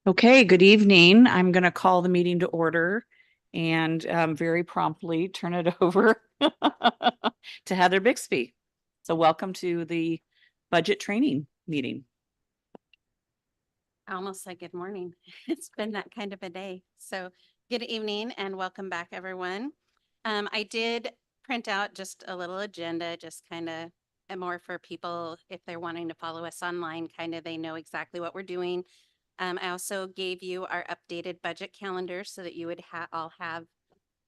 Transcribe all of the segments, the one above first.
Okay, good evening. I'm going to call the meeting to order and very promptly turn it over to Heather Bixby. So welcome to the budget training meeting. I almost said good morning. It's been that kind of a day. So good evening and welcome back, everyone. I did print out just a little agenda, just kind of more for people if they're wanting to follow us online, kind of they know exactly what we're doing. I also gave you our updated budget calendar so that you would all have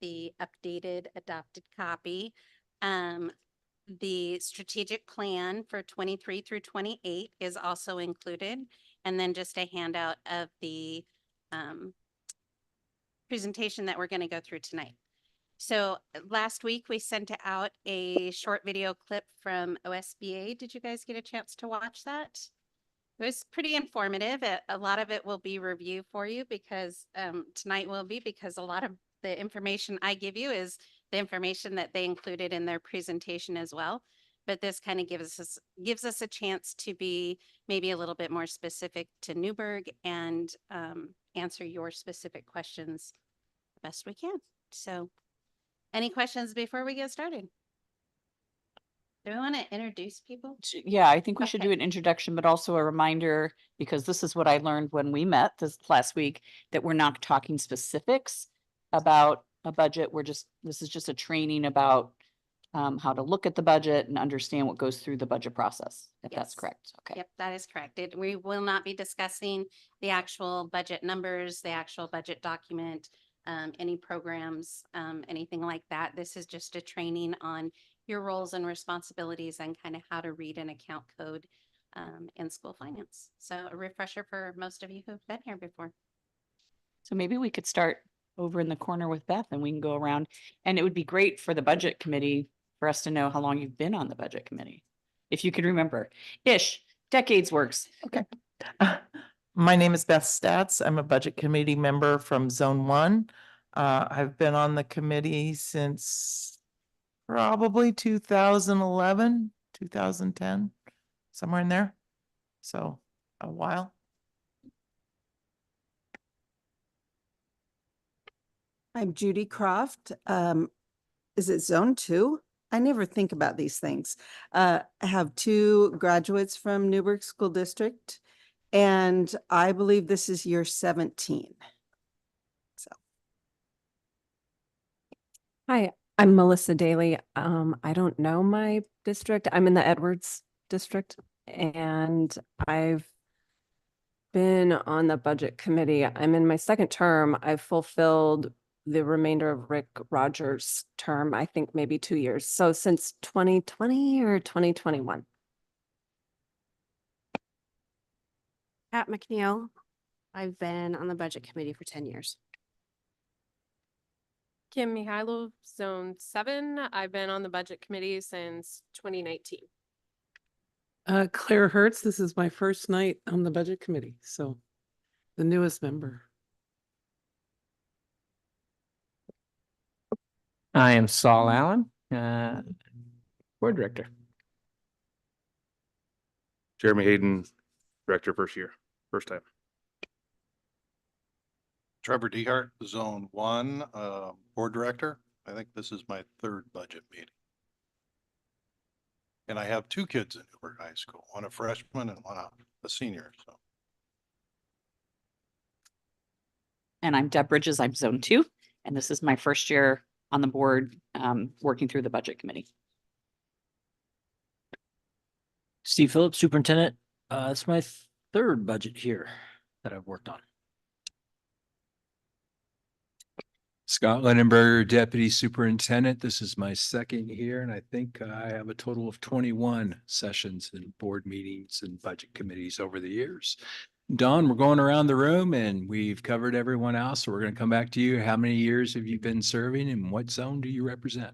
the updated adopted copy. The strategic plan for 23 through 28 is also included, and then just a handout of the presentation that we're going to go through tonight. So last week we sent out a short video clip from OSBA. Did you guys get a chance to watch that? It was pretty informative. A lot of it will be review for you because tonight will be because a lot of the information I give you is the information that they included in their presentation as well. But this kind of gives us a chance to be maybe a little bit more specific to Newburgh and answer your specific questions the best we can. So any questions before we get started? Do we want to introduce people? Yeah, I think we should Okay. do an introduction, but also a reminder, because this is what I learned when we met this last week, that we're not talking specifics about a budget. This is just a training about how to look at the budget and understand what goes through the budget process, if that's Yes. correct. Okay. Yep, that is correct. We will not be discussing the actual budget numbers, the actual budget document, any programs, anything like that. This is just a training on your roles and responsibilities and kind of how to read an account code in school finance. So a refresher for most of you who've been here before. So maybe we could start over in the corner with Beth and we can go around. And it would be great for the budget committee for us to know how long you've been on the budget committee. If you could remember. Ish, decades works. Okay. My name is Beth Stats. I'm a budget committee member from Zone 1. I've been on the committee since probably 2011, 2010, somewhere in there. So a while. I'm Judy Croft. Is it Zone 2? I never think about these things. I have two graduates from Newburgh School District, and I believe this is year 17. So. Hi, I'm Melissa Daly. I don't know my district. I'm in the Edwards district, and I've been on the budget committee. I'm in my second term. I've fulfilled the remainder of Rick Rogers' term, I think maybe 2 years. So since 2020 or 2021. Pat McNeil. I've been on the budget committee for 10 years. Kim Mihailov, Zone 7. I've been on the budget committee since 2019. Claire Hertz, this is my first night on the budget committee, so the newest member. I am Saul Allen, board director. Jeremy Hayden, director first time. Trevor Dehart, Zone 1, board director. I think this is my third budget meeting. And I have two kids in Newburgh High School, one a freshman and one a senior. So. And I'm Deb Bridges. I'm Zone 2, and this is my first year on the board working through the budget committee. Steve Phillips, superintendent. It's my third budget here that I've worked on. Scott Lenenberger, Deputy Superintendent. This is my second year, and I think I have a total of 21 sessions and board meetings and budget committees over the years. Dawn, we're going around the room and we've covered everyone else. So we're going to come back to you. How many years have you been serving and what zone do you represent?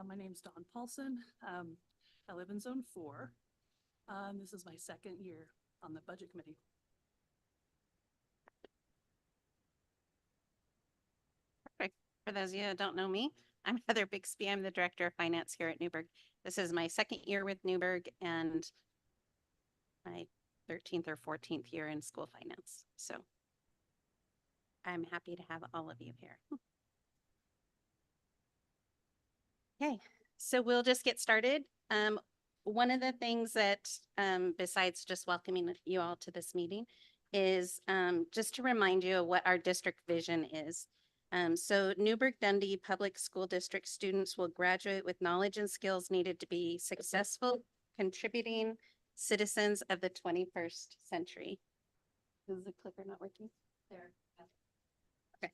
My name's Dawn Paulson. I live in Zone 4. This is my second year on the budget committee. Perfect. For those of you that don't know me, I'm Heather Bixby. I'm the Director of Finance here at Newburgh. This is my second year with Newburgh, and my 13th or 14th year in school finance. So I'm happy to have all of you here. Okay, so we'll just get started. One of the things that, besides just welcoming you all to this meeting, is just to remind you of what our district vision is. So Newburgh Dundee Public School District students will graduate with knowledge and skills needed to be successful, contributing citizens of the 21st century. Is the clicker not working? There. Okay.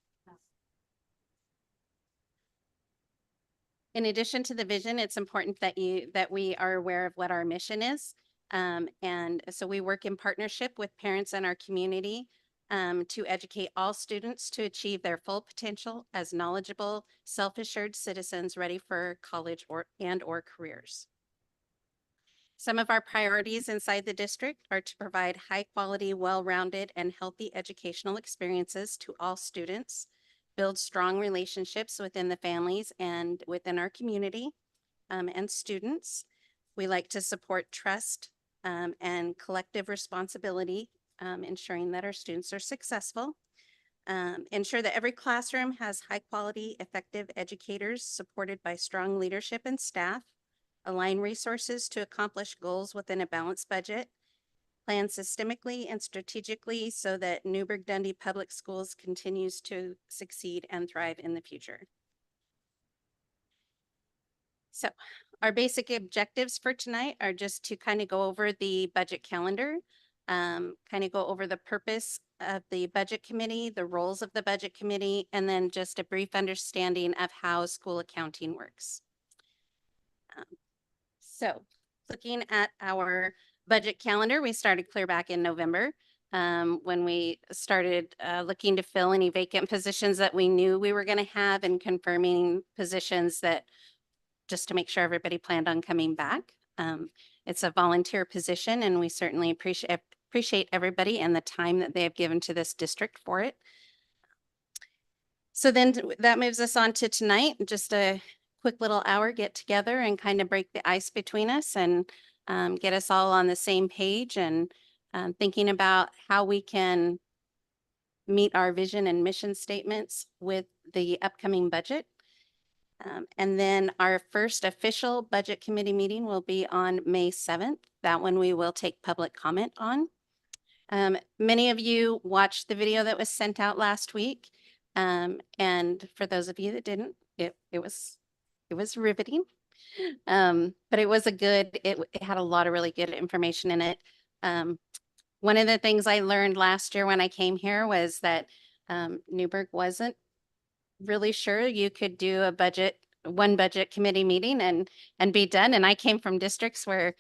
In addition to the vision, it's important that we are aware of what our mission is. And so we work in partnership with parents in our community to educate all students to achieve their full potential as knowledgeable, self-assured citizens ready for college or careers. Some of our priorities inside the district are to provide high quality, well-rounded, and healthy educational experiences to all students, build strong relationships within the families and within our community and students. We like to support trust and collective responsibility, ensuring that our students are successful. Ensure that every classroom has high quality, effective educators supported by strong leadership and staff. Align resources to accomplish goals within a balanced budget. Plan systemically and strategically so that Newburgh Dundee Public Schools continues to succeed and thrive in the future. So our basic objectives for tonight are just to kind of go over the budget calendar, kind of go over the purpose of the budget committee, the roles of the budget committee, and then just a brief understanding of how school accounting works. So looking at our budget calendar, we started clear back in November when we started looking to fill any vacant positions that we knew we were going to have and confirming positions that just to make sure everybody planned on coming back. It's a volunteer position and we certainly appreciate everybody and the time that they have given to this district for it. So then that moves us on to tonight, just a quick little hour get together and kind of break the ice between us and get us all on the same page and thinking about how we can meet our vision and mission statements with the upcoming budget. And then our first official budget committee meeting will be on May 7th. That one we will take public comment on. Many of you watched the video that was sent out last week. And for those of you that didn't, it was riveting. But it was it had a lot of really good information in it. One of the things I learned last year when I came here was that Newburgh wasn't really sure you could do one budget committee meeting and be done. And I came from districts where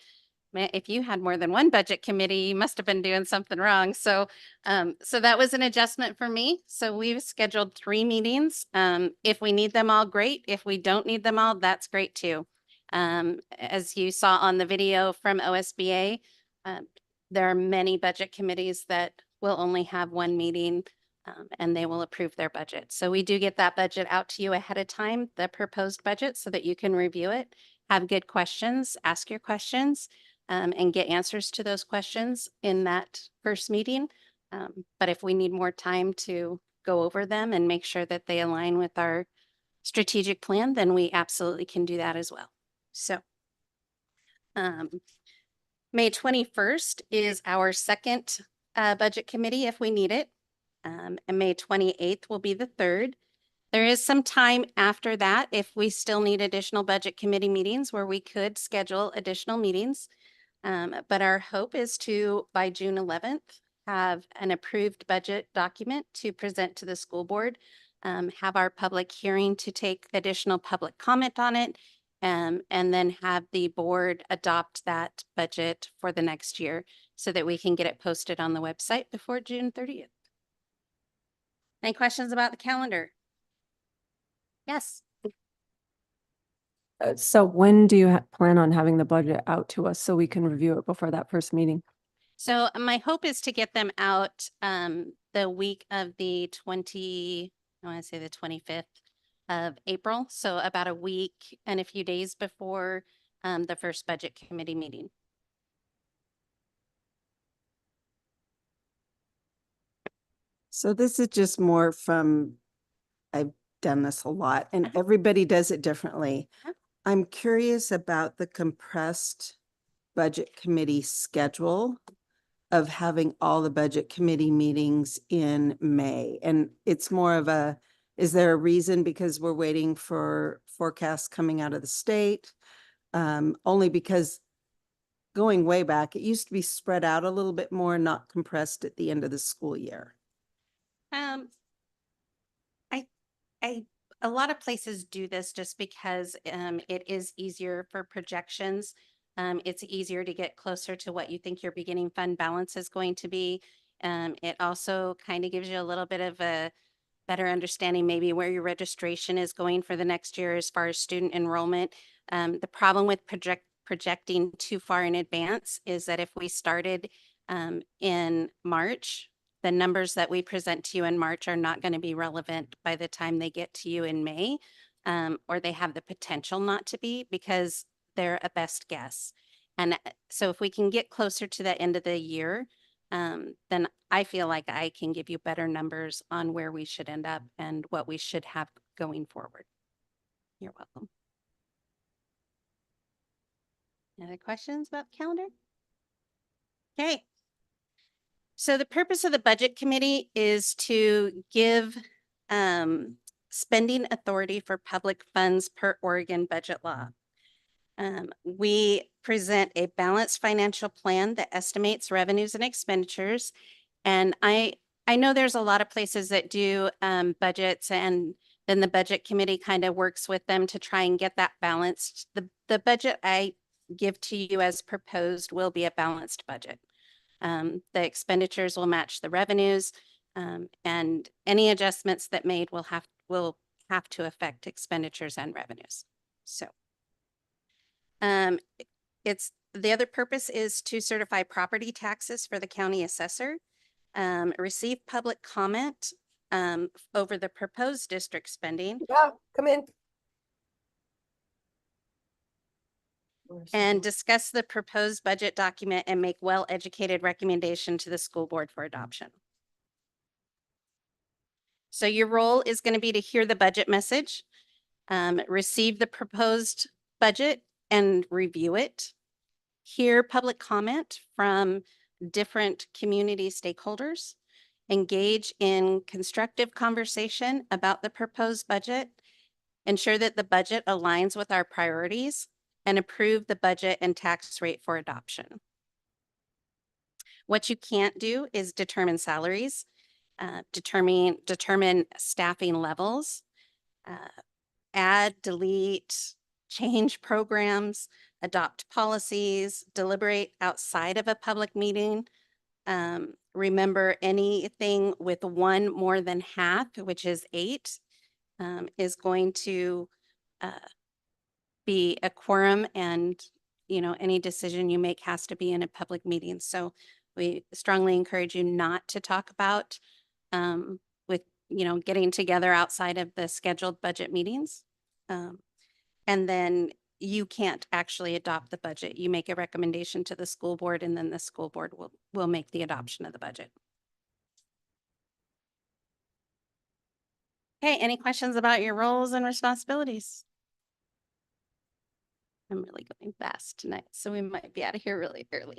if you had more than one budget committee, you must have been doing something wrong. So that was an adjustment for me. So we've scheduled 3 meetings. If we need them all, great. If we don't need them all, that's great too. As you saw on the video from OSBA, there are many budget committees that will only have 1 meeting and they will approve their budget. So we do get that budget out to you ahead of time, the proposed budget, so that you can review it, have good questions, ask your questions, and get answers to those questions in that first meeting. But if we need more time to go over them and make sure that they align with our strategic plan, then we absolutely can do that as well. So May 21st is our second budget committee if we need it. And May 28th will be the third. There is some time after that if we still need additional budget committee meetings where we could schedule additional meetings. But our hope is to, by June 11th, have an approved budget document to present to the school board, have our public hearing to take additional public comment on it, and then have the board adopt that budget for the next year so that we can get it posted on the website before June 30th. Any questions about the calendar? Yes. So when do you plan on having the budget out to us so we can review it before that first meeting? So my hope is to get them out the week of the 25th of April. So about a week and a few days before the first budget committee meeting. So this is just more from, I've done this a lot and everybody does it differently. Uh-huh. I'm curious about the compressed budget committee schedule of having all the budget committee meetings in May. And it's more of a, is there a reason because we're waiting for forecasts coming out of the state? Only because going way back, it used to be spread out a little bit more, not compressed at the end of the school year. A lot of places do this just because it is easier for projections. It's easier to get closer to what you think your beginning fund balance is going to be. It also kind of gives you a little bit of a better understanding maybe where your registration is going for the next year as far as student enrollment. The problem with projecting too far in advance is that if we started in March, the numbers that we present to you in March are not going to be relevant by the time they get to you in May, or they have the potential not to be because they're a best guess. And so if we can get closer to the end of the year, then I feel like I can give you better numbers on where we should end up and what we should have going forward. You're welcome. Any other questions about the calendar? Okay. So the purpose of the budget committee is to give spending authority for public funds per Oregon budget law. We present a balanced financial plan that estimates revenues and expenditures. And I know there's a lot of places that do budgets, and then the budget committee kind of works with them to try and get that balanced. The budget I give to you as proposed will be a balanced budget. The expenditures will match the revenues, and any adjustments that made will have to affect expenditures and revenues. So it's the other purpose is to certify property taxes for the county assessor, receive public comment over the proposed district spending. Yeah, come in. And discuss the proposed budget document and make well-educated recommendation to the school board for adoption. So your role is going to be to hear the budget message, receive the proposed budget and review it, hear public comment from different community stakeholders, engage in constructive conversation about the proposed budget, ensure that the budget aligns with our priorities, and approve the budget and tax rate for adoption. What you can't do is determine salaries, determine staffing levels, add, delete, change programs, adopt policies, deliberate outside of a public meeting. Remember, anything with one more than half, which is 8, is going to be a quorum, and any decision you make has to be in a public meeting. So we strongly encourage you not to talk about with getting together outside of the scheduled budget meetings. And then you can't actually adopt the budget. You make a recommendation to the school board, and then the school board will make the adoption of the budget. Okay, any questions about your roles and responsibilities? I'm really going fast tonight, so we might be out of here really early.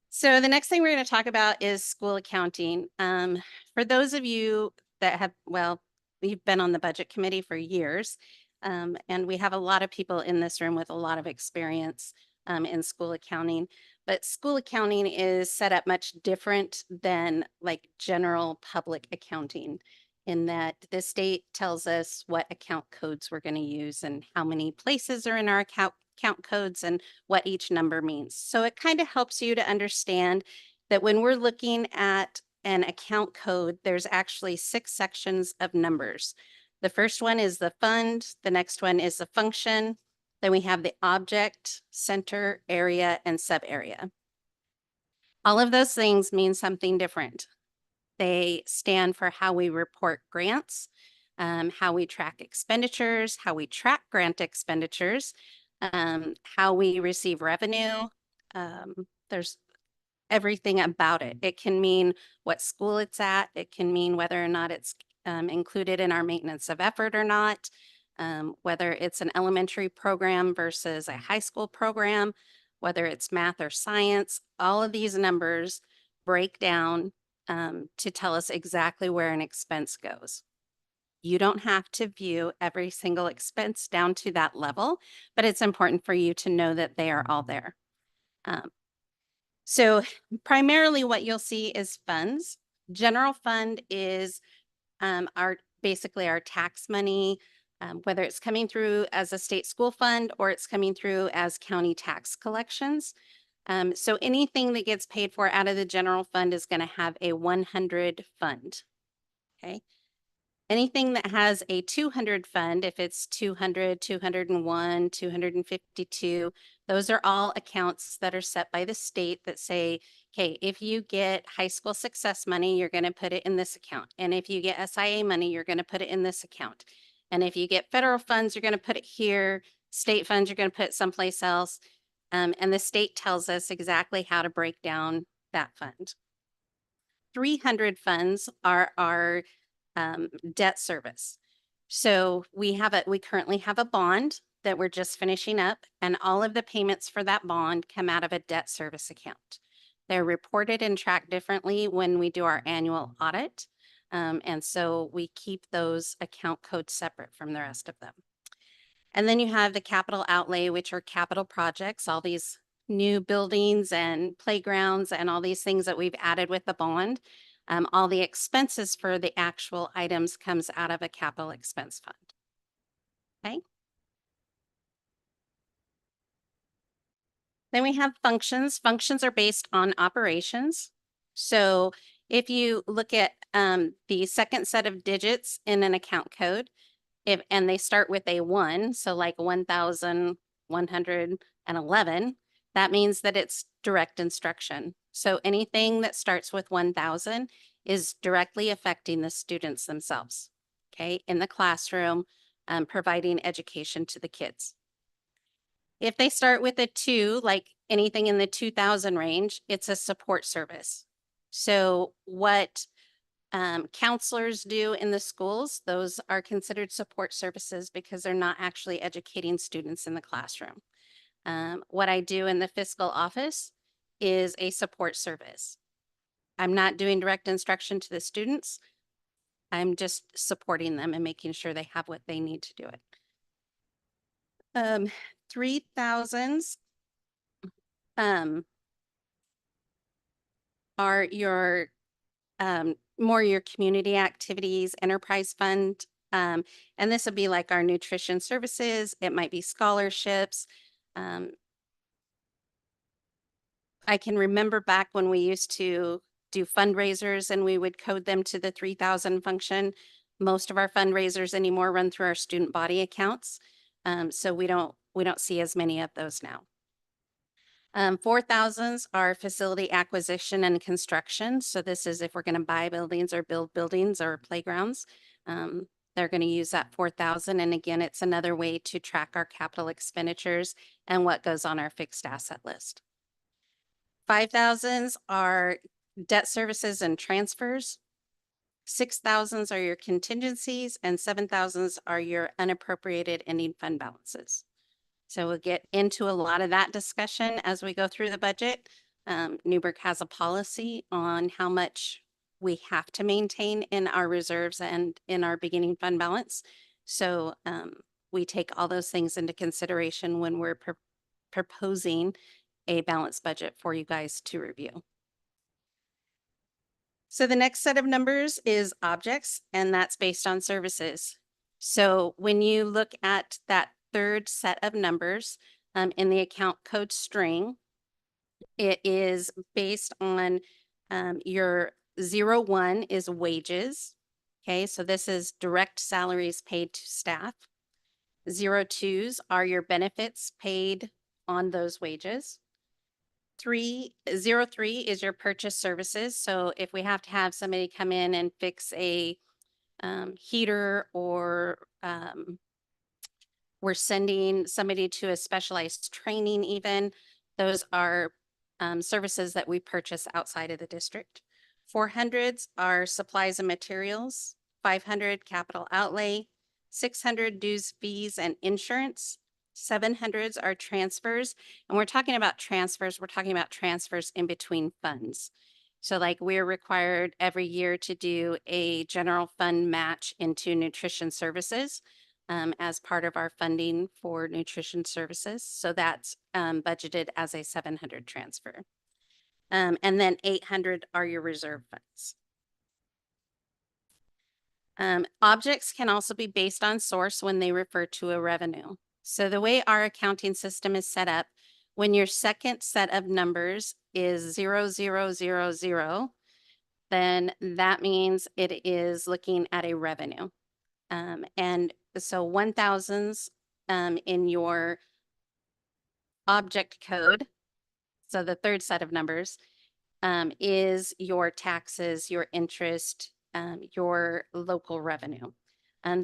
So the next thing we're going to talk about is school accounting. For those of you that have, we've been on the budget committee for years, and we have a lot of people in this room with a lot of experience in school accounting. But school accounting is set up much different than like general public accounting, in that the state tells us what account codes we're going to use and how many places are in our account codes and what each number means. So it kind of helps you to understand that when we're looking at an account code, there's actually 6 sections of numbers. The first one is the fund, the next one is the function, then we have the object, center, area, and sub area. All of those things mean something different. They stand for how we report grants, how we track expenditures, how we track grant expenditures, how we receive revenue. There's everything about it. It can mean what school it's at. It can mean whether or not it's included in our maintenance of effort or not, whether it's an elementary program versus a high school program, whether it's math or science. All of these numbers break down to tell us exactly where an expense goes. You don't have to view every single expense down to that level, but it's important for you to know that they are all there. So primarily what you'll see is funds. General fund is basically our tax money, whether it's coming through as a state school fund or it's coming through as county tax collections. So anything that gets paid for out of the general fund is going to have a 100 fund. Okay. Anything that has a 200 fund, if it's 200, 201, 252, those are all accounts that are set by the state that say, okay, if you get high school success money, you're going to put it in this account. And if you get SIA money, you're going to put it in this account. And if you get federal funds, you're going to put it here. State funds, you're going to put it someplace else. And the state tells us exactly how to break down that fund. 300 funds are our debt service. So we currently have a bond that we're just finishing up, and all of the payments for that bond come out of a debt service account. They're reported and tracked differently when we do our annual audit. And so we keep those account codes separate from the rest of them. And then you have the capital outlay, which are capital projects, all these new buildings and playgrounds and all these things that we've added with the bond. All the expenses for the actual items comes out of a capital expense fund. Okay. Then we have functions. Functions are based on operations. So if you look at the second set of digits in an account code, and they start with a 1, so like 1,111, that means that it's direct instruction. So anything that starts with 1,000 is directly affecting the students themselves, okay, in the classroom, providing education to the kids. If they start with a 2, like anything in the 2,000 range, it's a support service. So what counselors do in the schools, those are considered support services because they're not actually educating students in the classroom. What I do in the fiscal office is a support service. I'm not doing direct instruction to the students. I'm just supporting them and making sure they have what they need to do it. 3,000s are your more your community activities, enterprise fund. And this would be like our nutrition services. It might be scholarships. I can remember back when we used to do fundraisers and we would code them to the 3,000 function. Most of our fundraisers anymore run through our student body accounts. So we don't see as many of those now. 4,000s are facility acquisition and construction. So this is if we're going to buy buildings or build buildings or playgrounds, they're going to use that 4,000. And again, it's another way to track our capital expenditures and what goes on our fixed asset list. 5,000s are debt services and transfers. 6,000s are your contingencies and 7,000s are your unappropriated ending fund balances. So we'll get into a lot of that discussion as we go through the budget. Newburgh has a policy on how much we have to maintain in our reserves and in our beginning fund balance. So we take all those things into consideration when we're proposing a balanced budget for you guys to review. So the next set of numbers is objects, and that's based on services. So when you look at that third set of numbers in the account code string, it is based on your 01 is wages. Okay, so this is direct salaries paid to staff. 02s are your benefits paid on those wages. 03 is your purchase services. So if we have to have somebody come in and fix a heater, or we're sending somebody to a specialized training even, those are services that we purchase outside of the district. 400s are supplies and materials, 500 capital outlay, 600 dues, fees, and insurance. 700s are transfers. And we're talking about transfers in between funds. So like we're required every year to do a general fund match into nutrition services as part of our funding for nutrition services. So that's budgeted as a 700 transfer. And then 800 are your reserve funds. Objects can also be based on source when they refer to a revenue. So the way our accounting system is set up, when your second set of numbers is 0000, then that means it is looking at a revenue. And so 1000s in your object code, so the third set of numbers, is your taxes, your interest, your local revenue.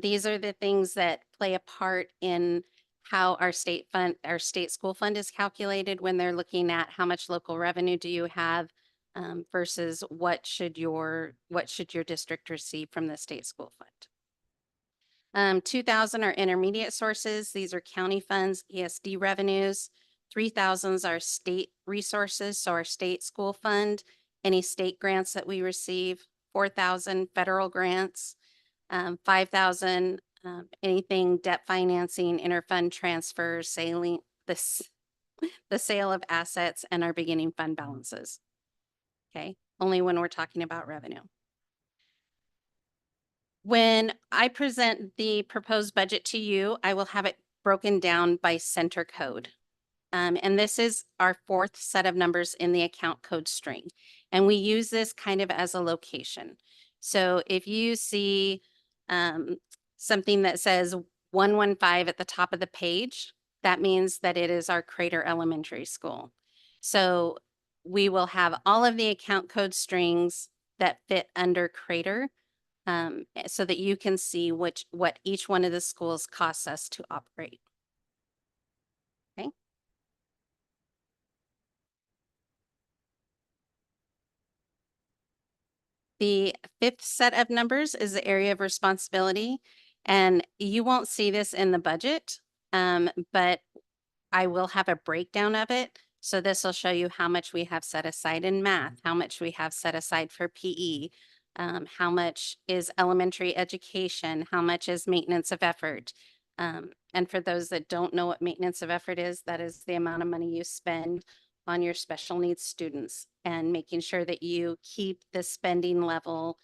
These are the things that play a part in how our state school fund is calculated when they're looking at how much local revenue do you have versus what should your district receive from the state school fund. 2000 are intermediate sources. These are county funds, ESD revenues. 3000s are state resources, so our state school fund, any state grants that we receive. 4,000 federal grants. 5,000 anything debt financing, interfund transfers, the sale of assets, and our beginning fund balances. Okay, only when we're talking about revenue. When I present the proposed budget to you, I will have it broken down by center code. And this is our fourth set of numbers in the account code string. And we use this kind of as a location. So if you see something that says 115 at the top of the page, that means that it is our Crater Elementary School. So we will have all of the account code strings that fit under Crater so that you can see what each one of the schools costs us to operate. Okay. The fifth set of numbers is the area of responsibility, and you won't see this in the budget, but I will have a breakdown of it. So this will show you how much we have set aside in math, how much we have set aside for PE, how much is elementary education, how much is maintenance of effort. And for those that don't know what maintenance of effort is, that is the amount of money you spend on your special needs students and making sure that you keep the spending level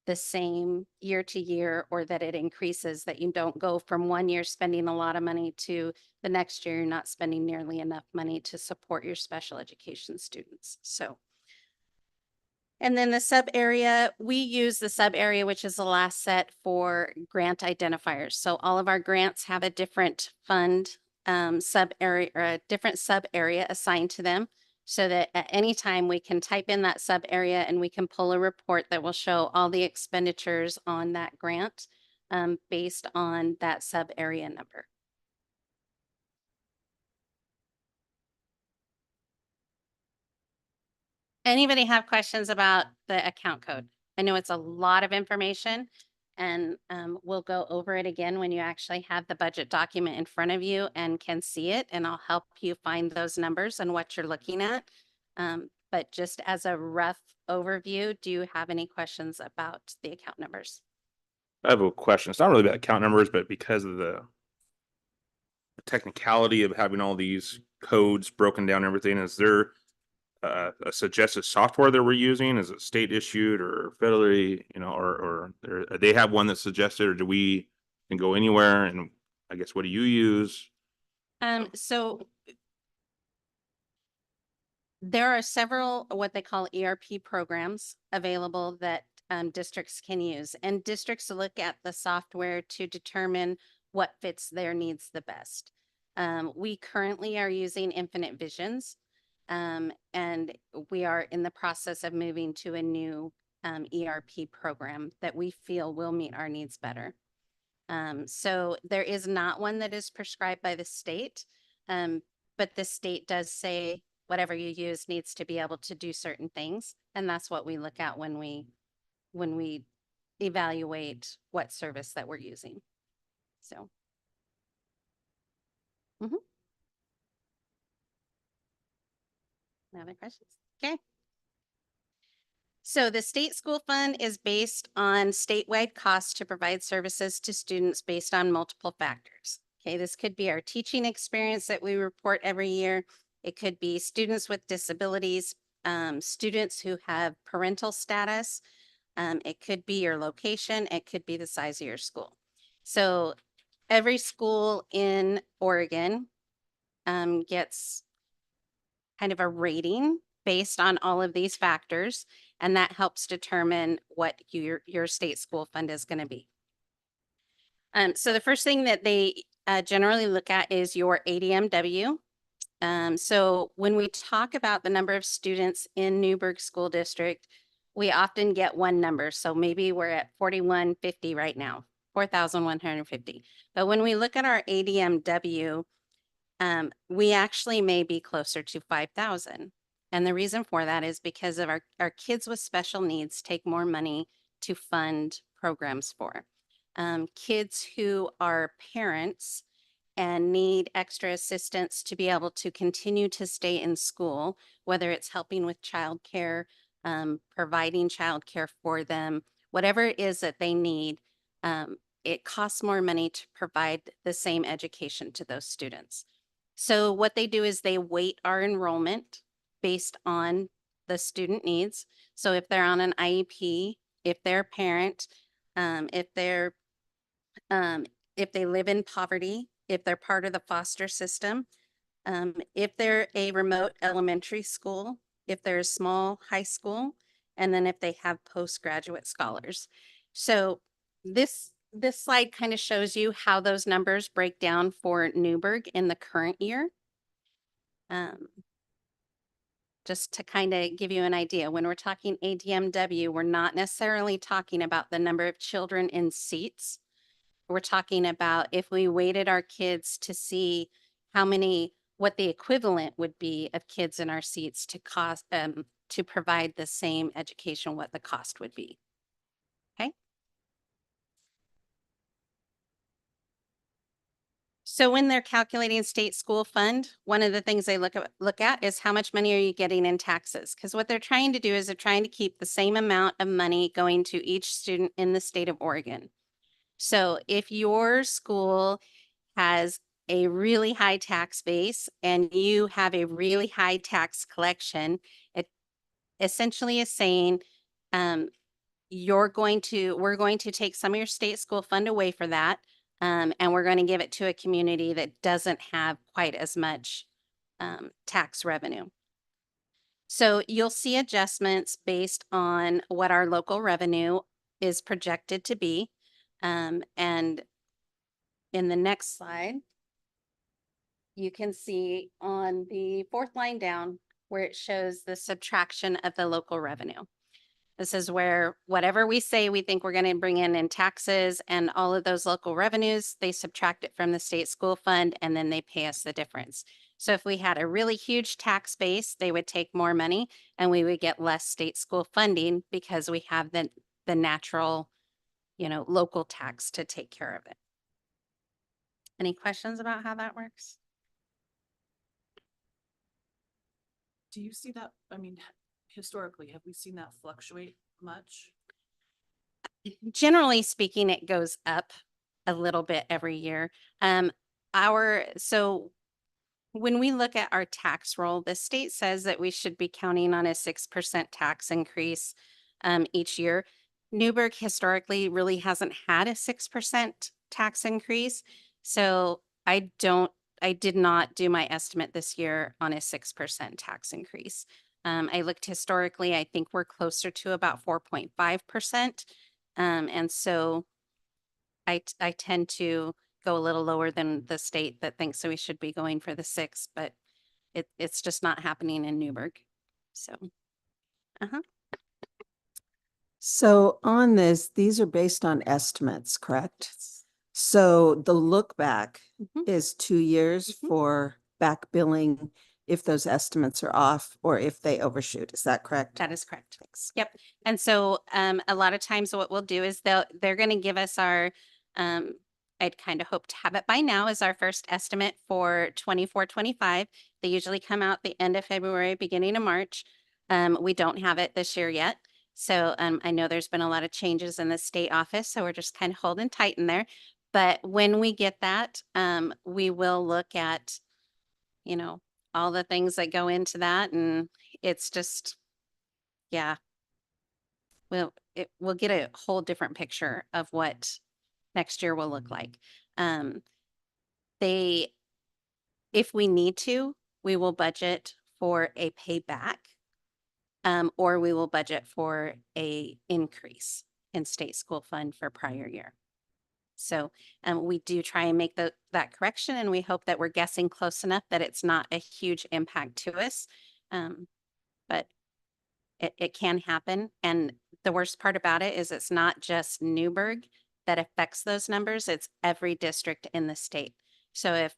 the same year to year, or that it increases, that you don't go from one year spending a lot of money to the next year you're not spending nearly enough money to support your special education students. So, and then the sub area, we use the sub area, which is the last set for grant identifiers. So all of our grants have a different fund sub area, or a different sub area assigned to them, so that at any time we can type in that sub area and we can pull a report that will show all the expenditures on that grant based on that sub area number. Anybody have questions about the account code? I know it's a lot of information, and we'll go over it again when you actually have the budget document in front of you and can see it, and I'll help you find those numbers and what you're looking at. But just as a rough overview, do you have any questions about the account numbers? I have a question. It's not really about account numbers, but because of the technicality of having all these codes broken down and everything, is there a suggested software that we're using? Is it state issued or federally, or they have one that's suggested, or do we can go anywhere? And I guess, what do you use? So there are several what they call ERP programs available that districts can use, and districts look at the software to determine what fits their needs the best. We currently are using Infinite Visions. And we are in the process of moving to a new ERP program that we feel will meet our needs better. So there is not one that is prescribed by the state, but the state does say whatever you use needs to be able to do certain things. And that's what we look at when we evaluate what service that we're using. So. No other questions? Okay. So the state school fund is based on statewide costs to provide services to students based on multiple factors. Okay, this could be our teaching experience that we report every year. It could be students with disabilities, students who have parental status. It could be your location. It could be the size of your school. So every school in Oregon gets kind of a rating based on all of these factors, and that helps determine what your state school fund is going to be. So the first thing that they generally look at is your ADMW. So when we talk about the number of students in Newburgh School District, we often get one number. So maybe we're at 4,150 right now, 4,150. But when we look at our ADMW, we actually may be closer to 5,000. And the reason for that is because of our kids with special needs take more money to fund programs for. Kids who are parents and need extra assistance to be able to continue to stay in school, whether it's helping with childcare, providing childcare for them, whatever it is that they need, it costs more money to provide the same education to those students. So what they do is they weight our enrollment based on the student needs. So if they're on an IEP, if they're a parent, if they live in poverty, if they're part of the foster system, if they're a remote elementary school, if they're a small high school, and then if they have postgraduate scholars. So this slide kind of shows you how those numbers break down for Newburgh in the current year. Just to kind of give you an idea, when we're talking ADMW, we're not necessarily talking about the number of children in seats. We're talking about if we weighted our kids to see what the equivalent would be of kids in our seats to provide the same education, what the cost would be. Okay. So when they're calculating state school fund, one of the things they look at is how much money are you getting in taxes? Because what they're trying to do is they're trying to keep the same amount of money going to each student in the state of Oregon. So if your school has a really high tax base and you have a really high tax collection, it essentially is saying we're going to take some of your state school fund away for that. And we're going to give it to a community that doesn't have quite as much tax revenue. So you'll see adjustments based on what our local revenue is projected to be. And in the next slide, you can see on the fourth line down where it shows the subtraction of the local revenue. This is where whatever we say we think we're going to bring in taxes and all of those local revenues, they subtract it from the state school fund and then they pay us the difference. So if we had a really huge tax base, they would take more money and we would get less state school funding because we have the natural, local tax to take care of it. Any questions about how that works? Do you see that? I mean, historically, have we seen that fluctuate much? Generally speaking, it goes up a little bit every year. So when we look at our tax roll, the state says that we should be counting on a 6% tax increase each year. Newburgh historically really hasn't had a 6% tax increase. So I did not do my estimate this year on a 6% tax increase. I looked historically, I think we're closer to about 4.5%. And so I tend to go a little lower than the state that thinks that we should be going for the 6, but it's just not happening in Newburgh. So, So on this, these are based on estimates, correct? So the look back Mhm. is 2 years Mhm. for back billing if those estimates are off or if they overshoot. Is that correct? That is correct. Thanks. Yep. And so a lot of times what we'll do is they're going to give us our I'd kind of hope to have it by now is our first estimate for 24-25. They usually come out the end of February, beginning of March. We don't have it this year yet. So I know there's been a lot of changes in the state office, so we're just kind of holding tight in there. But when we get that, we will look at, you know, all the things that go into that. And it's just, yeah, we'll get a whole different picture of what next year will look like. If we need to, we will budget for a payback, or we will budget for a increase in state school fund for prior year. So we do try and make that correction, and we hope that we're guessing close enough that it's not a huge impact to us. But it can happen. And the worst part about it is it's not just Newburgh that affects those numbers. It's every district in the state. So if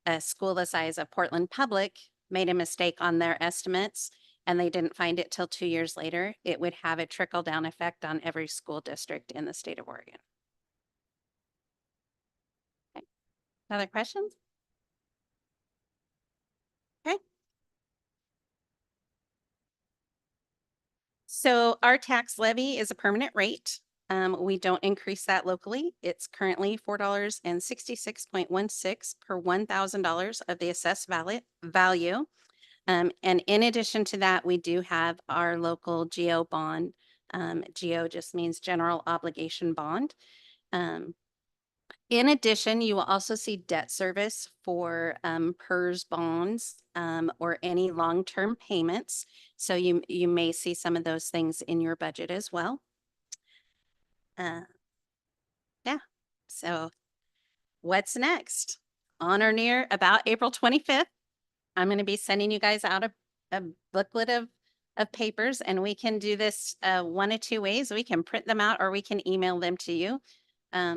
a school the size of Portland Public made a mistake on their estimates and they didn't find it till 2 years later, it would have a trickle down effect on every school district in the state of Oregon. Okay. Other questions? Okay. So our tax levy is a permanent rate. We don't increase that locally. It's currently $4.66.16 per $1,000 of the assessed value. And in addition to that, we do have our local GO bond. GO just means general obligation bond. In addition, you will also see debt service for PERS bonds or any long-term payments. So you may see some of those things in your budget as well. Yeah, so what's next? On or near about April 25th, I'm going to be sending you guys out a booklet of papers, and we can do this one of two ways. We can print them out or we can email them to you.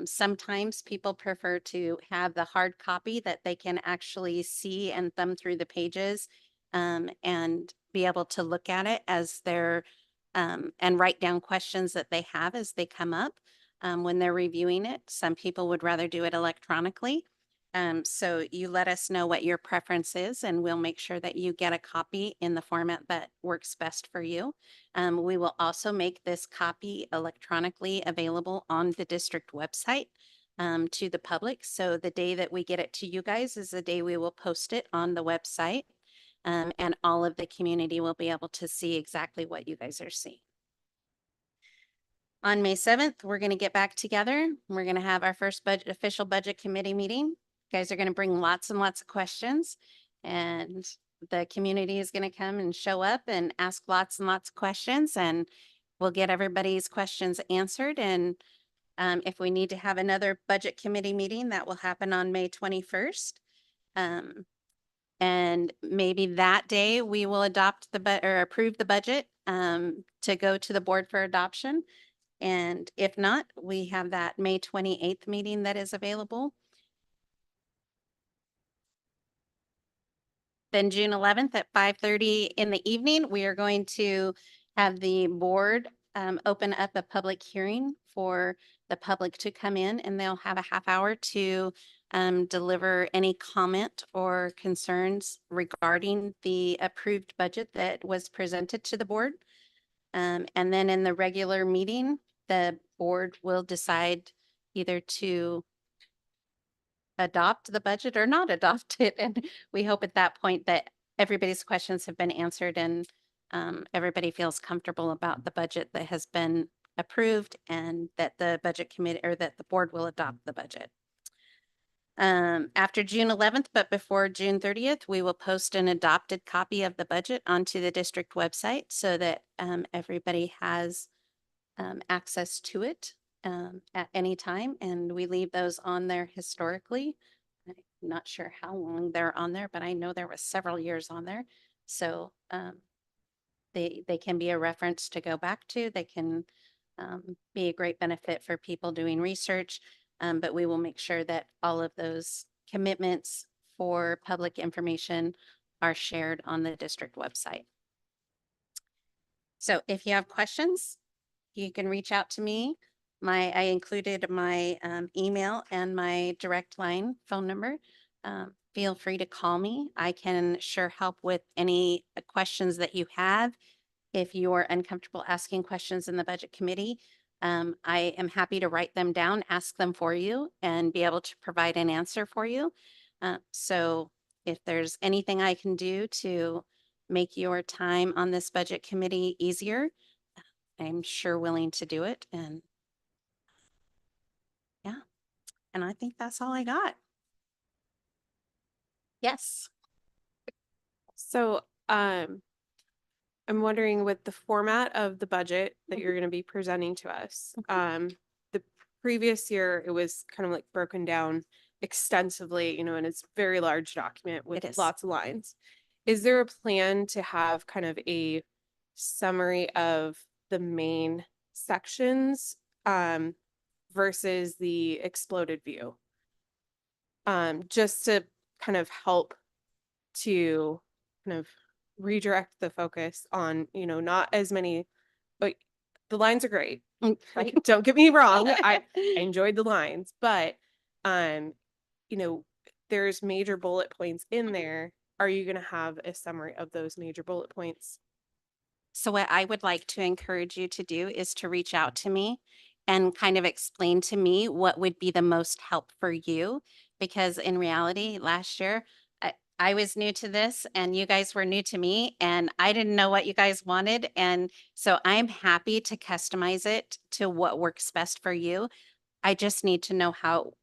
Sometimes people prefer to have the hard copy that they can actually see and thumb through the pages and be able to look at it as they're and write down questions that they have as they come up when they're reviewing it. Some people would rather do it electronically. So you let us know what your preference is, and we'll make sure that you get a copy in the format that works best for you. We will also make this copy electronically available on the district website to the public. So the day that we get it to you guys is the day we will post it on the website, and all of the community will be able to see exactly what you guys are seeing. On May 7th, we're going to get back together. We're going to have our first official budget committee meeting. You guys are going to bring lots and lots of questions, and the community is going to come and show up and ask lots and lots of questions, and we'll get everybody's questions answered. And if we need to have another budget committee meeting, that will happen on May 21st. And maybe that day we will adopt or approve the budget to go to the board for adoption. And if not, we have that May 28th meeting that is available. Then June 11th at 5:30 in the evening, we are going to have the board open up a public hearing for the public to come in, and they'll have a half hour to deliver any comment or concerns regarding the approved budget that was presented to the board. And then in the regular meeting, the board will decide either to adopt the budget or not adopt it. And we hope at that point that everybody's questions have been answered and everybody feels comfortable about the budget that has been approved, and that the budget committee or that the board will adopt the budget. After June 11th, but before June 30th, we will post an adopted copy of the budget onto the district website so that everybody has access to it at any time. And we leave those on there historically. I'm not sure how long they're on there, but I know there was several years on there. So they can be a reference to go back to. They can be a great benefit for people doing research. But we will make sure that all of those commitments for public information are shared on the district website. So if you have questions, you can reach out to me. I included my email and my direct line phone number. Feel free to call me. I can sure help with any questions that you have. If you are uncomfortable asking questions in the budget committee, I am happy to write them down, ask them for you, and be able to provide an answer for you. So if there's anything I can do to make your time on this budget committee easier, I'm sure willing to do it. And yeah, and I think that's all I got. Yes. So, I'm wondering with the format of the budget that you're gonna be presenting to us, the previous year, it was kind of like broken down extensively, you know, and it's a very large document with is. lots of lines. Is there a plan to have kind of a summary of the main sections, versus the exploded view? Just to kind of help to kind of redirect the focus on, you know, not as many, but the lines are great. Like, don't get me wrong. I enjoyed the lines, but, you know, there's major bullet points in there. Are you going to have a summary of those major bullet points? So what I would like to encourage you to do is to reach out to me and kind of explain to me what would be the most help for you. Because in reality, last year, I was new to this and you guys were new to me and I didn't know what you guys wanted. And so I'm happy to customize it to what works best for you. I just need to know how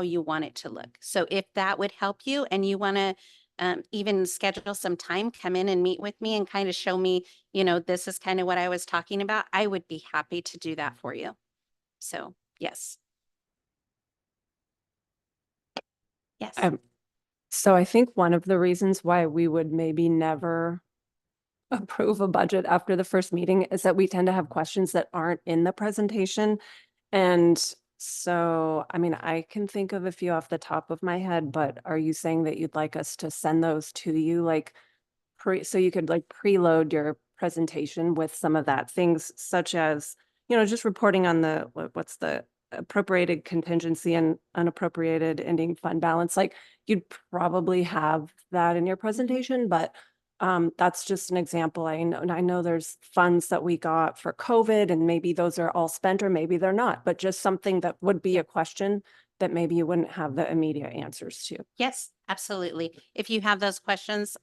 you want it to look. So if that would help you and you want to even schedule some time, come in and meet with me and kind of show me, you know, this is kind of what I was talking about, I would be happy to do that for you. So, yes. Yes. So I think one of the reasons why we would maybe never approve a budget after the first meeting is that we tend to have questions that aren't in the presentation. And so, I mean, I can think of a few off the top of my head, but are you saying that you'd like us to send those to you, like so you could like preload your presentation with some of that, things such as, you know, just reporting on the, what's the appropriated contingency and unappropriated ending fund balance? Like, you'd probably have that in your presentation, but that's just an example. I know there's funds that we got for COVID and maybe those are all spent or maybe they're not, but just something that would be a question that maybe you wouldn't have the immediate answers to. Yes, absolutely. If you have those questions,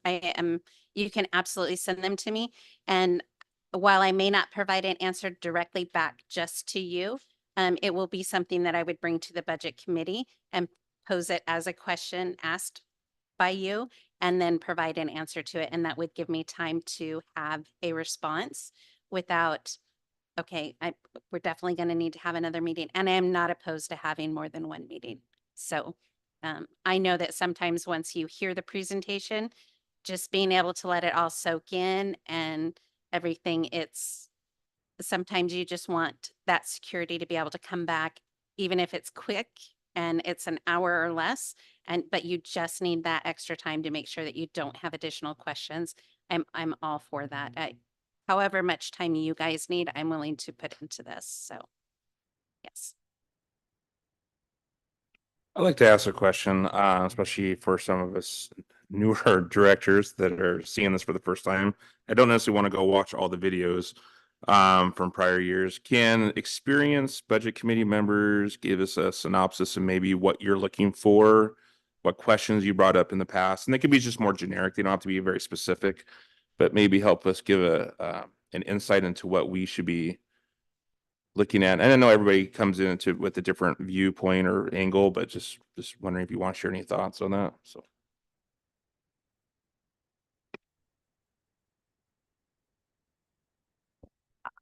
you can absolutely send them to me. And while I may not provide an answer directly back just to you, it will be something that I would bring to the budget committee and pose it as a question asked by you and then provide an answer to it. And that would give me time to have a response without, okay, we're definitely going to need to have another meeting. And I am not opposed to having more than one meeting. So I know that sometimes once you hear the presentation, just being able to let it all soak in and everything, sometimes you just want that security to be able to come back, even if it's quick and it's an hour or less, but you just need that extra time to make sure that you don't have additional questions. I'm all for that. However much time you guys need, I'm willing to put into this. So, yes. I'd like to ask a question, especially for some of us newer directors that are seeing this for the first time. I don't necessarily want to go watch all the videos from prior years. Can experienced budget committee members give us a synopsis of maybe what you're looking for, what questions you brought up in the past? And they could be just more generic. They don't have to be very specific, but maybe help us give an insight into what we should be looking at. And I know everybody comes into with a different viewpoint or angle, but just wondering if you want to share any thoughts on that. So.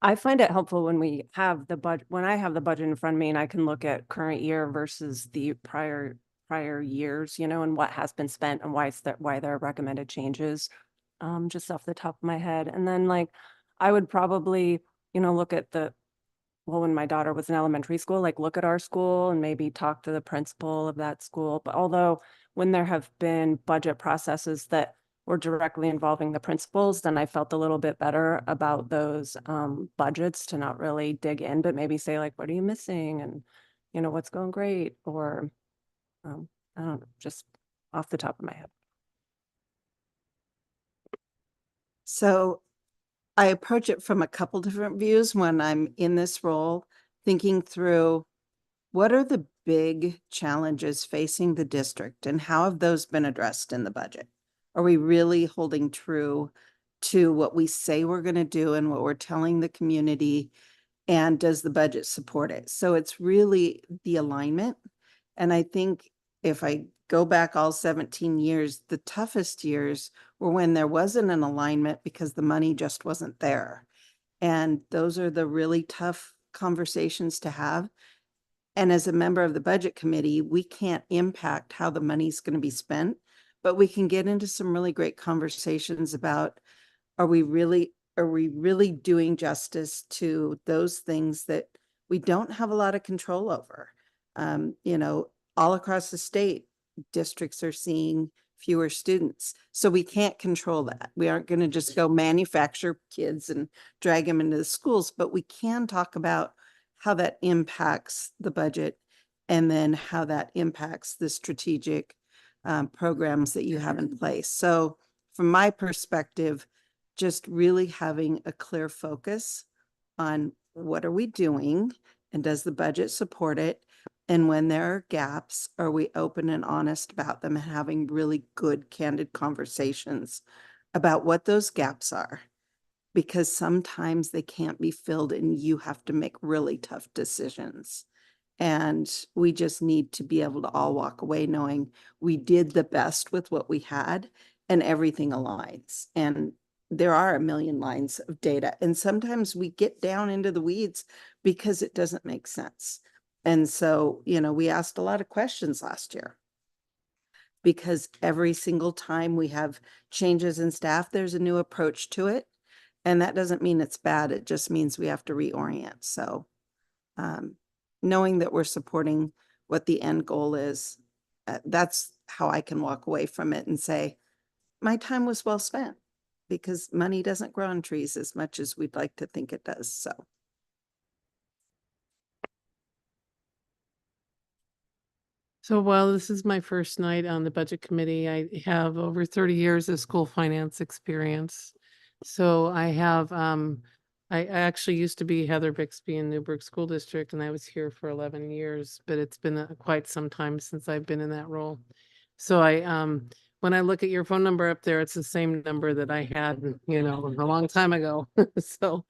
I find it helpful when we have the budget, when I have the budget in front of me and I can look at current year versus the prior years, you know, and what has been spent and why there are recommended changes, just off the top of my head. And then like, I would probably, you know, look at when my daughter was in elementary school, like look at our school and maybe talk to the principal of that school. But although when there have been budget processes that were directly involving the principals, then I felt a little bit better about those budgets to not really dig in, but maybe say like, what are you missing? And, you know, what's going great? Or I don't know, just off the top of my head. So I approach it from a couple different views when I'm in this role, thinking through what are the big challenges facing the district and how have those been addressed in the budget? Are we really holding true to what we say we're going to do and what we're telling the community? And does the budget support it? So it's really the alignment. And I think if I go back all 17 years, the toughest years were when there wasn't an alignment because the money just wasn't there. And those are the really tough conversations to have. And as a member of the budget committee, we can't impact how the money's going to be spent, but we can get into some really great conversations about, are we really doing justice to those things that we don't have a lot of control over? You know, all across the state, districts are seeing fewer students. So we can't control that. We aren't going to just go manufacture kids and drag them into the schools, but we can talk about how that impacts the budget and then how that impacts the strategic programs that you have in place. So from my perspective, just really having a clear focus on what are we doing and does the budget support it? And when there are gaps, are we open and honest about them and having really good, candid conversations about what those gaps are? Because sometimes they can't be filled and you have to make really tough decisions. And we just need to be able to all walk away knowing we did the best with what we had and everything aligns. And there are a million lines of data. And sometimes we get down into the weeds because it doesn't make sense. And so, you know, we asked a lot of questions last year because every single time we have changes in staff, there's a new approach to it. And that doesn't mean it's bad. It just means we have to reorient. So knowing that we're supporting what the end goal is, that's how I can walk away from it and say, my time was well spent, because money doesn't grow on trees as much as we'd like to think it does. So. So while this is my first night on the budget committee, I have over 30 years of school finance experience. So I have, I actually used to be Heather Bixby in Newburgh School District, and I was here for 11 years, but it's been quite some time since I've been in that role. So when I look at your phone number up there, it's the same number that I had, you know, a long time ago. So,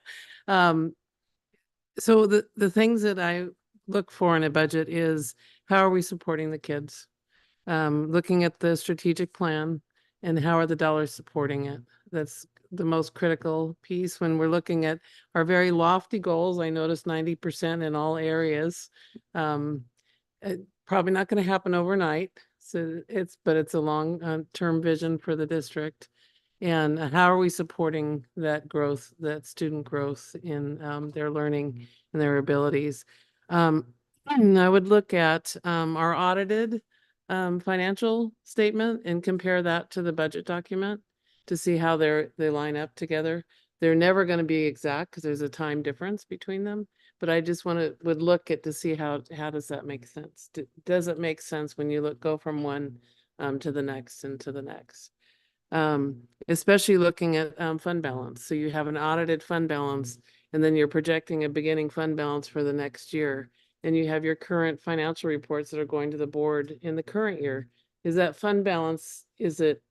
so the things that I look for in a budget is, how are we supporting the kids? Looking at the strategic plan and how are the dollars supporting it? That's the most critical piece when we're looking at our very lofty goals. I noticed 90% in all areas. Probably not going to happen overnight. So but it's a long term vision for the district. And how are we supporting that growth, that student growth in their learning and their abilities? I would look at our audited financial statement and compare that to the budget document to see how they line up together. They're never going to be exact because there's a time difference between them, but I just would look at to see how does that make sense? Does it make sense when you go from one to the next and to the next? Especially looking at fund balance. So you have an audited fund balance, and then you're projecting a beginning fund balance for the next year. And you have your current financial reports that are going to the board in the current year. Is that fund balance, is it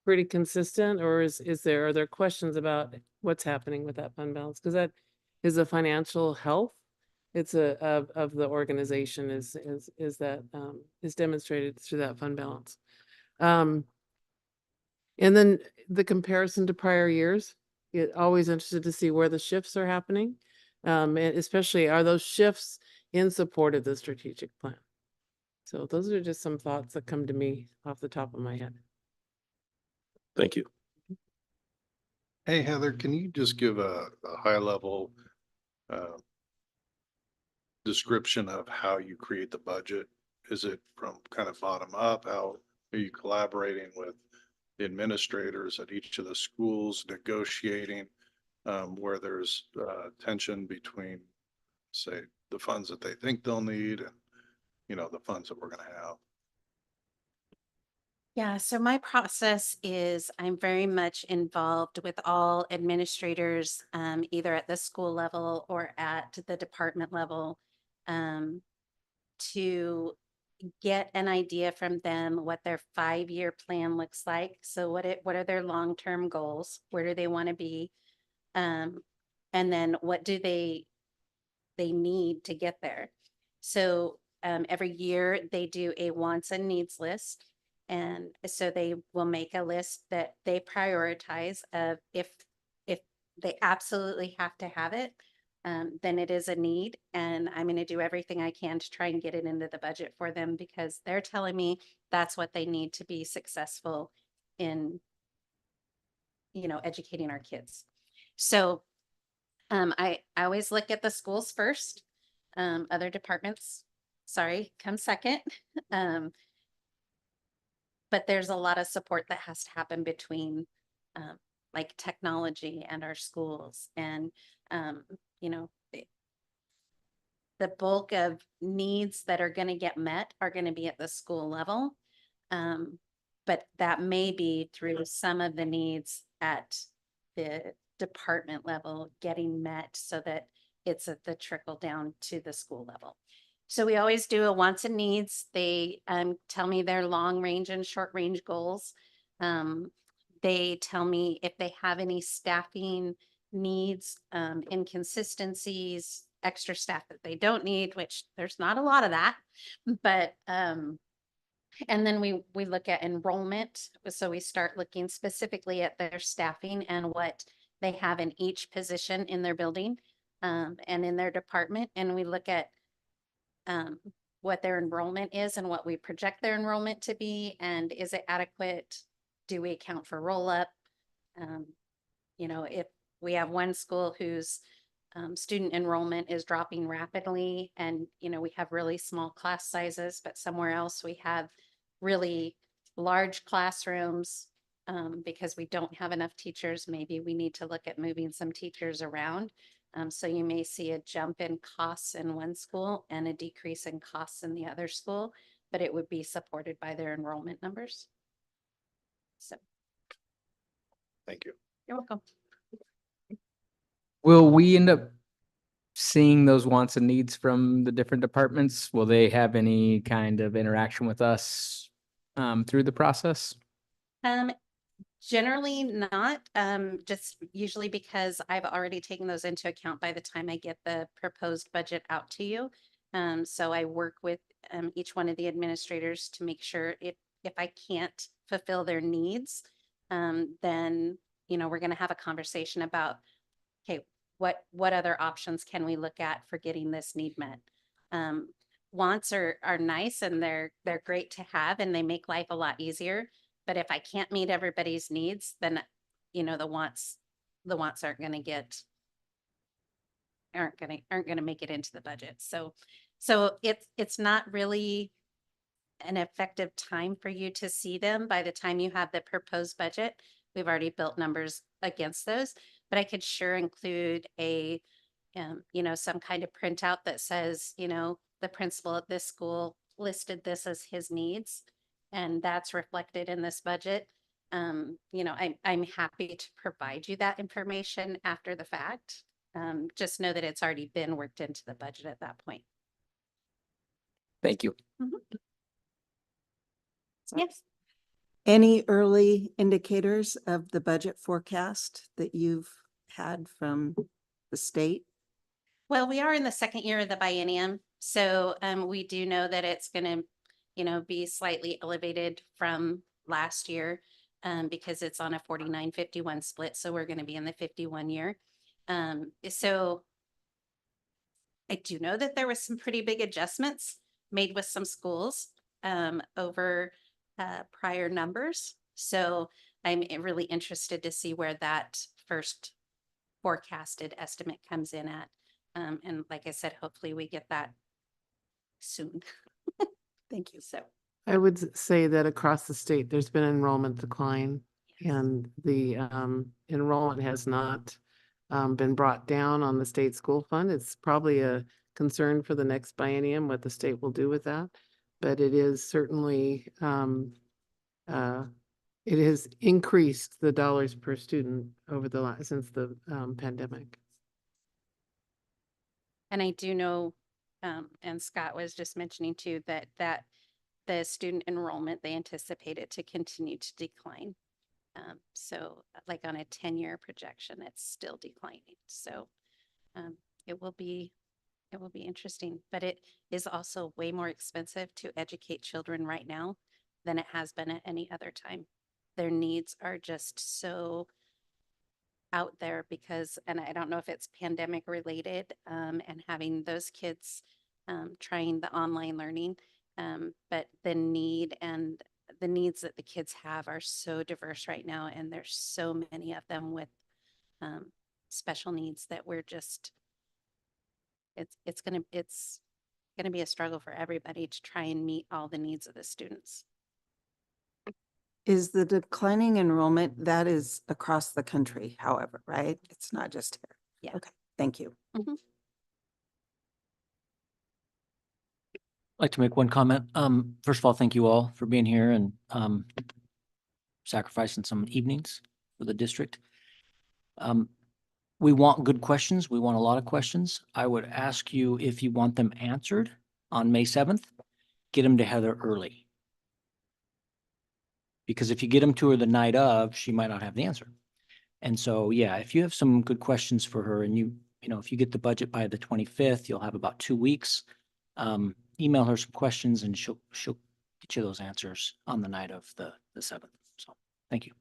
pretty consistent, or are there questions about what's happening with that fund balance? Because that is a financial health. It's of the organization is demonstrated through that fund balance. And then the comparison to prior years, always interested to see where the shifts are happening. And especially, are those shifts in support of the strategic plan? So those are just some thoughts that come to me off the top of my head. Thank you. Hey, Heather, can you just give a high level description of how you create the budget? Is it from kind of bottom up? How are you collaborating with administrators at each of the schools negotiating where there's tension between, say, the funds that they think they'll need and, you know, the funds that we're going to have. Yeah, so my process is I'm very much involved with all administrators, either at the school level or at the department level, to get an idea from them what their 5-year plan looks like. So what are their long-term goals? Where do they want to be? And then what do they need to get there? So every year they do a wants and needs list. And so they will make a list that they prioritize of if they absolutely have to have it, then it is a need. And I'm going to do everything I can to try and get it into the budget for them because they're telling me that's what they need to be successful in, you know, educating our kids. So I always look at the schools first. Other departments, sorry, come second. But there's a lot of support that has to happen between like technology and our schools. And, you know, the bulk of needs that are going to get met are going to be at the school level. But that may be through some of the needs at the department level getting met so that it's at the trickle down to the school level. So we always do a wants and needs. They tell me their long range and short range goals. They tell me if they have any staffing needs, inconsistencies, extra staff that they don't need, which there's not a lot of that. But and then we look at enrollment. So we start looking specifically at their staffing and what they have in each position in their building and in their department. And we look at what their enrollment is and what we project their enrollment to be. And is it adequate? Do we account for roll up? You know, if we have one school whose student enrollment is dropping rapidly and, you know, we have really small class sizes, but somewhere else we have really large classrooms because we don't have enough teachers. Maybe we need to look at moving some teachers around. So you may see a jump in costs in one school and a decrease in costs in the other school, but it would be supported by their enrollment numbers. So. Thank you. You're welcome. Will we end up seeing those wants and needs from the different departments? Will they have any kind of interaction with us through the process? Generally not, just usually because I've already taken those into account by the time I get the proposed budget out to you. So I work with each one of the administrators to make sure if I can't fulfill their needs, then, you know, we're going to have a conversation about, okay, what other options can we look at for getting this need met? Wants are nice and they're great to have and they make life a lot easier. But if I can't meet everybody's needs, then, you know, the wants aren't going to make it into the budget. So it's not really an effective time for you to see them. By the time you have the proposed budget, we've already built numbers against those, but I could sure include a, you know, some kind of printout that says, you know, the principal at this school listed this as his needs. And that's reflected in this budget. You know, I'm happy to provide you that information after the fact. Just know that it's already been worked into the budget at that point. Thank you. Yes. Any early indicators of the budget forecast that you've had from the state? Well, we are in the second year of the biennium. So we do know that it's going to, you know, be slightly elevated from last year because it's on a 49-51 split. So we're going to be in the 51 year. So I do know that there was some pretty big adjustments made with some schools over prior numbers. So I'm really interested to see where that first forecasted estimate comes in at. And like I said, hopefully we get that soon. Thank you. So I would say that across the state, there's been enrollment decline And the enrollment has not been brought down on the state school fund. It's probably a concern for the next biennium, what the state will do with that. But it is certainly, it has increased the dollars per student over the since the pandemic. And I do know, and Scott was just mentioning too, that the student enrollment, they anticipate it to continue to decline. So like on a 10-year projection, it's still declining. So it will be interesting, but it is also way more expensive to educate children right now than it has been at any other time. Their needs are just so out there because, and I don't know if it's pandemic related, and having those kids trying the online learning, but the need and the needs that the kids have are so diverse right now, and there's so many of them with special needs that we're just, it's gonna be a struggle for everybody to try and meet all the needs of the students. Is the declining enrollment, that is across the country, however, right? It's not just here. Yeah. Okay, thank you. Mhm. I'd like to make one comment. First of all, thank you all for being here and sacrificing some evenings for the district. We want good questions. We want a lot of questions. I would ask you if you want them answered on May 7th, get them to Heather early. Because if you get them to her the night of, she might not have the answer. And so, yeah, if you have some good questions for her and you know, if you get the budget by the 25th, you'll have about 2 weeks. Email her some questions and she'll get you those answers on the night of the 7th. So thank you.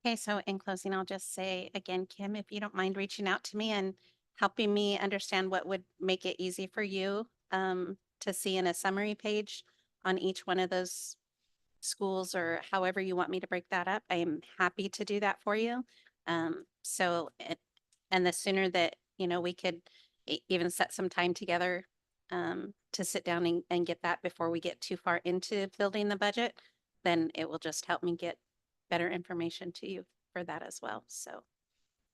Okay, so in closing, I'll just say again, Kim, if you don't mind reaching out to me and helping me understand what would make it easy for you to see in a summary page on each one of those schools or however you want me to break that up, I am happy to do that for you. And the sooner that, you know, we could even set some time together to sit down and get that before we get too far into building the budget, then it will just help me get better information to you for that as well. So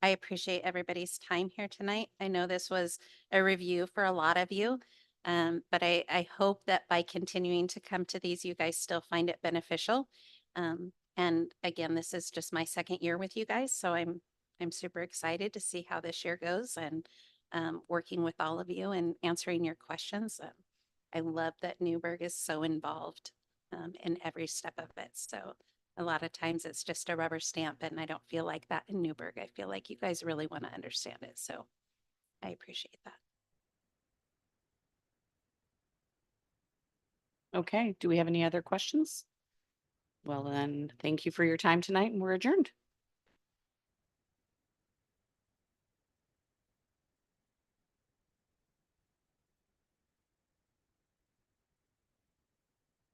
I appreciate everybody's time here tonight. I know this was a review for a lot of you, but I hope that by continuing to come to these, you guys still find it beneficial. And again, this is just my second year with you guys, so I'm super excited to see how this year goes and working with all of you and answering your questions. I love that Newburgh is so involved in every step of it. So a lot of times it's just a rubber stamp, and I don't feel like that in Newburgh. I feel like you guys really want to understand it. So I appreciate that. Okay, do we have any other questions? Well, then, thank you for your time tonight and we're adjourned.